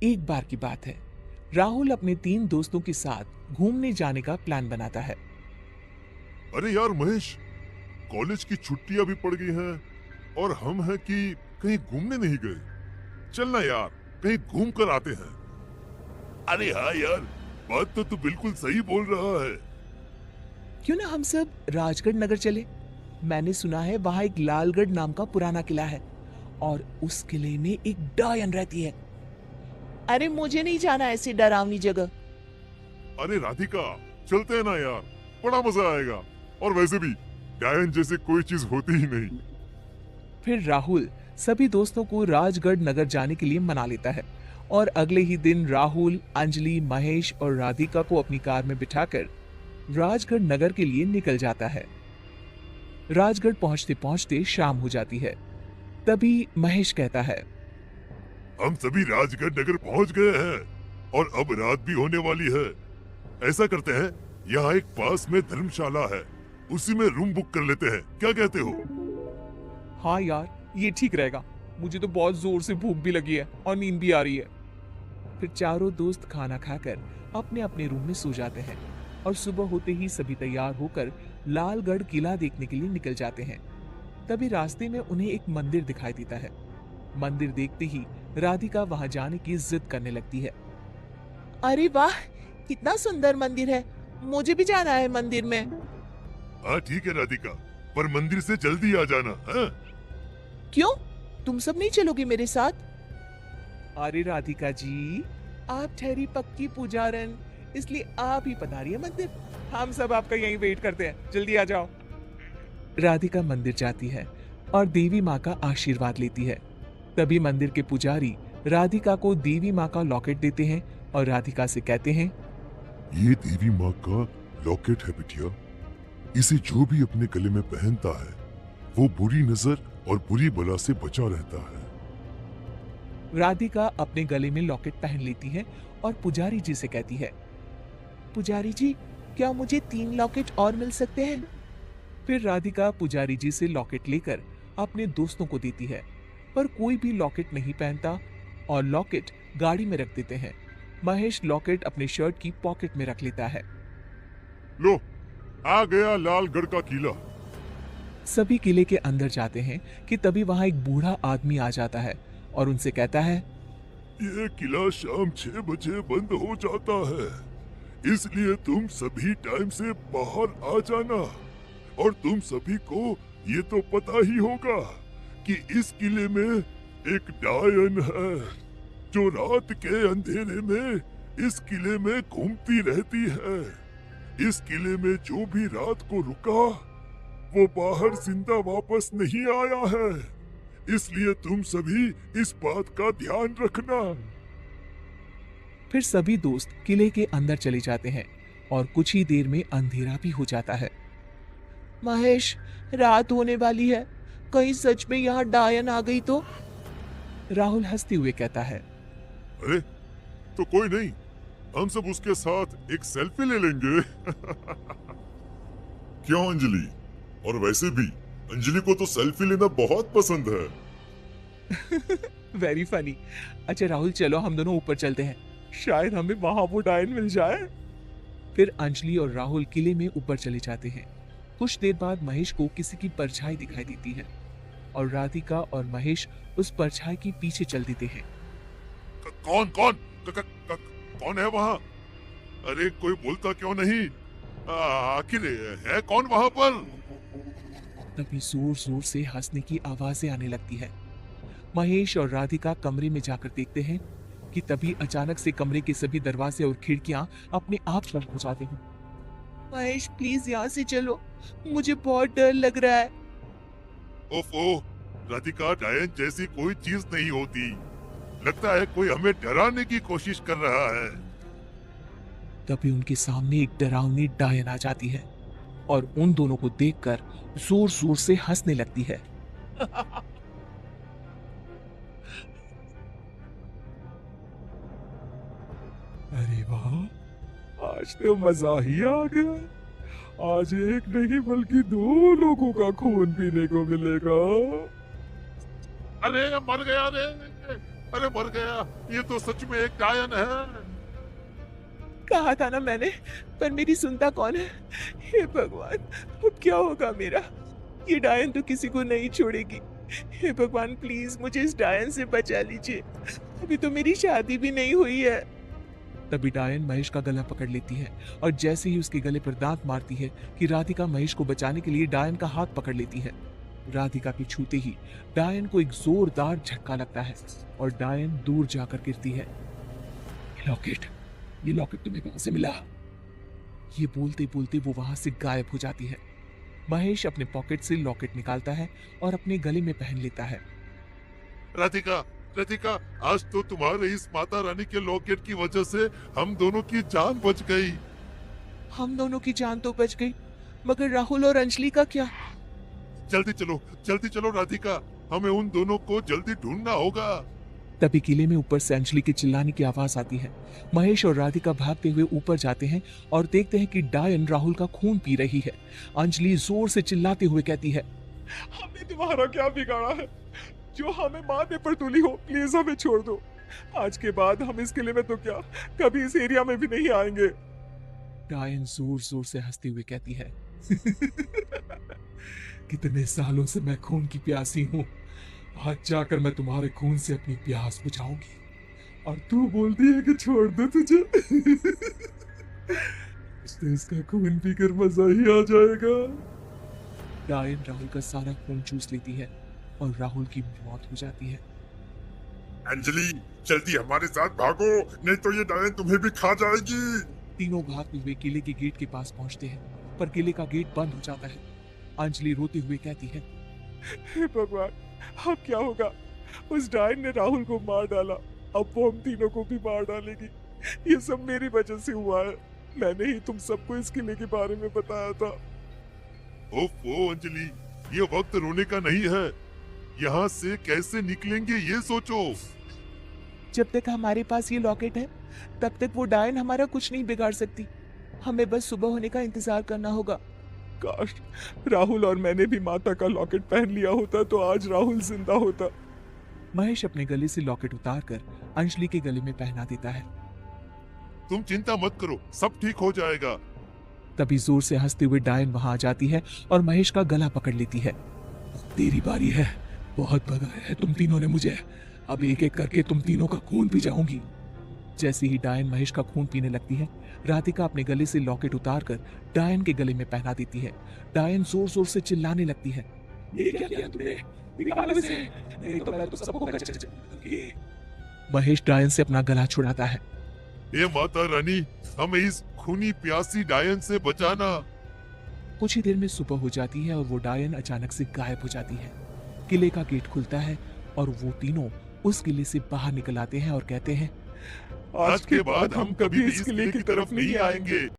एक बार की बात है, राहुल अपने 3 दोस्तों के साथ घूमने जाने का प्लान बनाता है। अरे यार महेश, कॉलेज की छुट्टियां भी पड़ गई हैं और हम हैं कि कहीं घूमने नहीं गए। चलना यार, कहीं घूम कर आते हैं। अरे हाँ यार, बात तो तू बिल्कुल सही बोल रहा है। क्यों ना हम सब राजगढ़ नगर चले। मैंने सुना है वहां एक लालगढ़ नाम का पुराना किला है और उस किले में एक डायन रहती है। अरे मुझे नहीं जाना ऐसी डरावनी जगह। अरे राधिका, चलते हैं ना यार, बड़ा मजा आएगा। और वैसे भी डायन जैसे कोई चीज होती ही नहीं। फिर राहुल सभी दोस्तों को राजगढ़ नगर जाने के लिए मना लेता है और अगले ही दिन राहुल, अंजलि, महेश और राधिका को अपनी कार में बिठाकर राजगढ़ नगर के लिए निकल जाता है। राजगढ़ पहुंचते पहुंचते शाम हो जाती है। तभी महेश कहता है, हम सभी राजगढ़ नगर पहुंच गए हैं और अब रात भी होने वाली है। ऐसा करते हैं, यहाँ एक पास में धर्मशाला है, उसी में रूम बुक कर लेते हैं। क्या कहते हो? हाँ यार, ये ठीक रहेगा। मुझे तो बहुत जोर से भूख भी लगी है और नींद भी आ रही है। फिर चारों दोस्त खाना खाकर अपने अपने रूम में सो जाते हैं और सुबह होते ही सभी तैयार होकर लालगढ़ किला देखने के लिए निकल जाते हैं। तभी रास्ते में उन्हें एक मंदिर दिखाई देता है। मंदिर देखते ही राधिका वहां जाने की जिद करने लगती है। अरे वाह, कितना सुंदर मंदिर है, मुझे भी जाना है मंदिर में। हाँ ठीक है राधिका, पर मंदिर से जल्दी आ जाना, हाँ? क्यों, तुम सब नहीं चलोगे मेरे साथ? अरे राधिका जी, आप ठहरी पक्की पुजारन, इसलिए आप ही पधारिए मंदिर। हम सब आपका यहीं वेट करते हैं, जल्दी आ जाओ। राधिका मंदिर जाती है और देवी माँ का आशीर्वाद लेती है। तभी मंदिर के पुजारी राधिका को देवी माँ का लॉकेट देते हैं और राधिका से कहते हैं, ये देवी माँ का लॉकेट है बिटिया। इसे जो भी अपने गले में पहनता है वो बुरी नजर और बुरी बला से बचा रहता है। राधिका अपने गले में लॉकेट पहन लेती है और पुजारी जी से कहती है, पुजारी जी, क्या मुझे 3 लॉकेट और मिल सकते हैं? फिर राधिका पुजारी जी से लॉकेट लेकर अपने दोस्तों को देती है, पर कोई भी लॉकेट नहीं पहनता और लॉकेट गाड़ी में रख देते हैं। महेश लॉकेट अपने शर्ट की पॉकेट में रख लेता है। लो, आ गया लालगढ़ का किला। सभी किले के अंदर जाते हैं कि तभी वहां एक बूढ़ा आदमी आ जाता है और उनसे कहता है, ये किला शाम 6 बजे बंद हो जाता है, इसलिए तुम सभी टाइम से बाहर आ जाना। और तुम सभी को ये तो पता ही होगा कि इस किले में एक डायन है जो रात के अंधेरे में इस किले में घूमती रहती है। इस किले में जो भी रात को रुका वो बाहर जिंदा वापस नहीं आया है, इसलिए तुम सभी इस बात का ध्यान रखना। फिर सभी दोस्त किले के अंदर चले जाते हैं और कुछ ही देर में अंधेरा भी हो जाता है। महेश, रात होने वाली है, कहीं सच में यहाँ डायन आ गई तो? राहुल हंसते हुए कहता है, अरे तो कोई नहीं, हम सब उसके साथ एक सेल्फी ले लेंगे। क्यों अंजलि? और वैसे भी अंजलि को तो सेल्फी लेना बहुत पसंद है। Very funny. अच्छा राहुल, चलो हम दोनों ऊपर चलते हैं, शायद हमें वहां वो डायन मिल जाए। फिर अंजलि और राहुल किले में ऊपर चले जाते हैं। कुछ देर बाद महेश को किसी की परछाई दिखाई देती है और राधिका और महेश उस परछाई के पीछे चल देते हैं। कौन कौन कौन है वहाँ? अरे कोई बोलता क्यों नहीं? आखिर है कौन वहाँ पर? तभी जोर जोर से हंसने की आवाजें आने लगती है। महेश और राधिका कमरे में जाकर देखते हैं कि तभी अचानक से कमरे के सभी दरवाजे और खिड़कियां अपने आप बंद हो जाते हैं। महेश प्लीज यहाँ से चलो, मुझे बहुत डर लग रहा है। ओफो, राधिका, डायन जैसी कोई चीज नहीं होती। लगता है कोई हमें डराने की कोशिश कर रहा है। तभी उनके सामने एक डरावनी डायन आ जाती है और उन दोनों को देखकर जोर जोर से हंसने लगती है। अरे वाह, आज तो मजा ही आ गया। आज एक नहीं बल्कि 2 लोगों का खून पीने को मिलेगा। अरे मर गया रे, अरे मर गया, ये तो सच में एक डायन है। कहा था ना मैंने, पर मेरी सुनता कौन है। हे भगवान, अब क्या होगा मेरा। ये डायन तो किसी को नहीं छोड़ेगी। हे भगवान, प्लीज मुझे इस डायन से बचा लीजिए। अभी तो मेरी शादी भी नहीं हुई है। तभी डायन महेश का गला पकड़ लेती है और जैसे ही उसके गले पर दांत मारती है कि राधिका महेश को बचाने के लिए डायन का हाथ पकड़ लेती है। राधिका के छूते ही डायन को एक जोरदार झटका लगता है और डायन दूर जाकर गिरती है। ये लॉकेट तुम्हें कहां से मिला? ये बोलते बोलते वो वहां से गायब हो जाती है। महेश अपने पॉकेट से लॉकेट निकालता है और अपने गले में पहन लेता है। राधिका, राधिका, आज तो तुम्हारे इस माता रानी के लॉकेट की वजह से हम दोनों की जान बच गई। हम दोनों की जान तो बच गई, मगर राहुल और अंजलि का क्या? जल्दी चलो राधिका, हमें उन दोनों को जल्दी ढूंढना होगा। तभी किले में ऊपर से अंजलि के चिल्लाने की आवाज आती है। महेश और राधिका भागते हुए ऊपर जाते हैं और देखते हैं कि डायन राहुल का खून पी रही है। अंजलि जोर से चिल्लाते हुए कहती है, हमने तुम्हारा क्या बिगाड़ा है जो हमें मारने पर तुली हो? प्लीज हमें छोड़ दो। आज के बाद हम इस किले में तो क्या, कभी इस एरिया में भी नहीं आएंगे। डायन जोर जोर से हंसती हुई कहती है, कितने सालों से मैं खून की प्यासी हूँ, आज जाकर मैं तुम्हारे खून से अपनी प्यास बुझाऊंगी। और तू बोलती है कि छोड़ दो तुझे। तो इसका खून पीकर मजा ही आ जाएगा। डायन राहुल का सारा खून चूस लेती है और राहुल की मौत हो जाती है। अंजलि, जल्दी हमारे साथ भागो, नहीं तो ये डायन तुम्हें भी खा जाएगी। तीनों भागते हुए किले के गेट के पास पहुंचते हैं, पर किले का गेट बंद हो जाता है। अंजलि रोते हुए कहती है, हे भगवान, अब क्या होगा? उस डायन ने राहुल को मार डाला, अब वो हम तीनों को भी मार डालेगी। ये सब मेरी वजह से हुआ है। मैंने ही तुम सबको इस किले के बारे में बताया था। ओफो अंजलि, ये वक्त रोने का नहीं है। यहाँ से कैसे निकलेंगे ये सोचो। जब तक हमारे पास ये लॉकेट है, तब तक वो डायन हमारा कुछ नहीं बिगाड़ सकती। हमें बस सुबह होने का इंतजार करना होगा। काश राहुल और मैंने भी माता का लॉकेट पहन लिया होता तो आज राहुल जिंदा होता। महेश अपने गले से लॉकेट उतारकर अंजलि के गले में पहना देता है। तुम चिंता मत करो, सब ठीक हो जाएगा। तभी जोर से हंसते हुए डायन वहां आ जाती है और महेश का गला पकड़ लेती है। तेरी बारी है, बहुत भगाया है तुम तीनों ने मुझे, अब एक एक करके तुम तीनों का खून पी जाऊंगी। जैसे ही डायन महेश का खून पीने लगती है, राधिका अपने गले से लॉकेट उतारकर डायन के गले में पहना देती है। डायन जोर जोर से चिल्लाने लगती है, ये क्या किया तुमने? निकाल इसे, नहीं तो मैं तो सबको कचर दूंगी। महेश डायन से अपना गला छुड़ाता है। हे माता रानी, हमें इस खूनी प्यासी डायन से बचाना। कुछ ही देर में सुबह हो जाती है और वो डायन अचानक से गायब हो जाती है। किले का गेट खुलता है और वो तीनों उस किले से बाहर निकल आते हैं और कहते हैं, आज के बाद हम कभी इस किले की तरफ नहीं आएंगे।